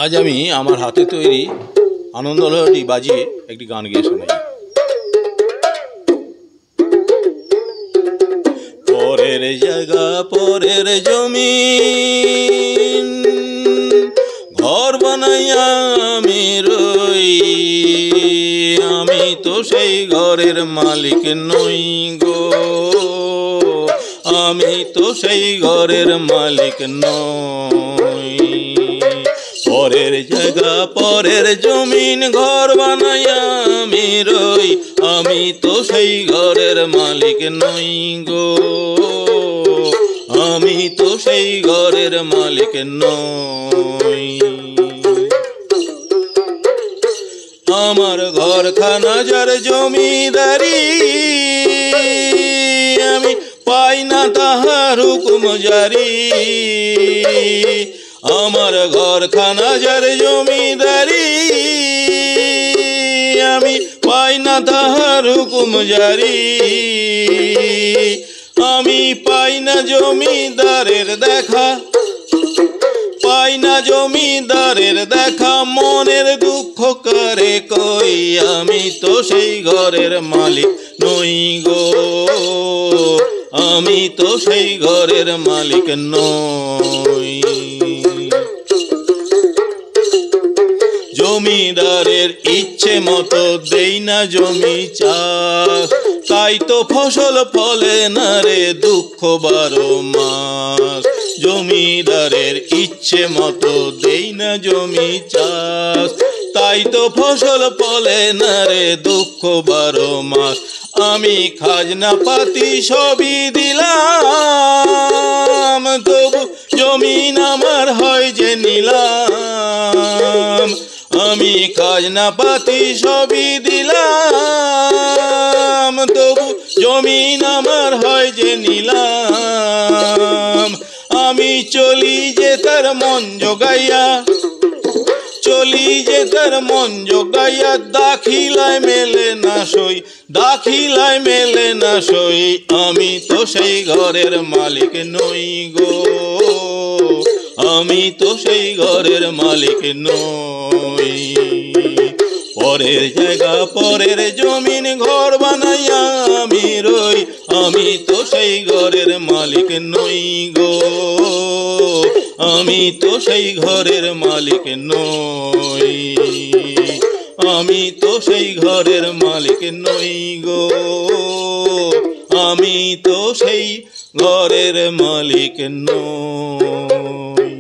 আজ আমি আমার হাতে তৈরি আনন্দলহরী বাজিয়ে একটি গান গেয়ে শোনাই। পরের জায়গা পরের জমিন ঘর বানাইয়া আমি রই, আমি তো সেই ঘরের মালিক নই গো, আমি তো সেই ঘরের মালিক নই। পরের জায়গা পরের জমিন ঘর বানাইয়া আমি রই, আমি তো সেই ঘরের মালিক নই গো, আমি তো সেই ঘরের মালিক নই। আমার ঘরখানা যার জমিদারি, আমি পাই না তাহার হুকুম জারি। আমার ঘরখানা যার জমিদারি, আমি পাই না তাহার হুকুম জারি। আমি পাই না জমিদারের দেখা, পাই না জমিদারের দেখা, মনের দুঃখ করে কই, আমি তো সেই ঘরের মালিক নই গো, আমি তো সেই ঘরের মালিক নই। জমিদারের ইচ্ছে মতো দেই না জমি চাষ, তাই তো ফসল ফলে না রে দুঃখ 12 মাস। জমিদারের ইচ্ছে মতো দেই না জমি চাষ, তাই তো ফসল ফলে না রে দুঃখ 12 মাস। আমি খাজনা পাতি সবই দিলাম, তবু জমিন আমার হয় যে নিলাম। আমি খাজনা পাতি সবই দিলাম, তবু জমিন আমার হয় যে নিলাম। আমি চলি যে তার মন জোগাইয়া, চলি যে তার মন জোগাইয়া, দাখিলায় মেলে না সই, দাখিলায় মেলে না সই। আমি তো সেই ঘরের মালিক নই গো, আমি তো সেই ঘরের মালিক নই। পরের জায়গা পরের জমিন ঘর বানাইয়া আমি রই, আমি তো সেই ঘরের মালিক নই গো, আমি তো সেই ঘরের মালিক নই, আমি তো সেই ঘরের মালিক নই গো, আমি তো সেই ঘরের মালিক নই।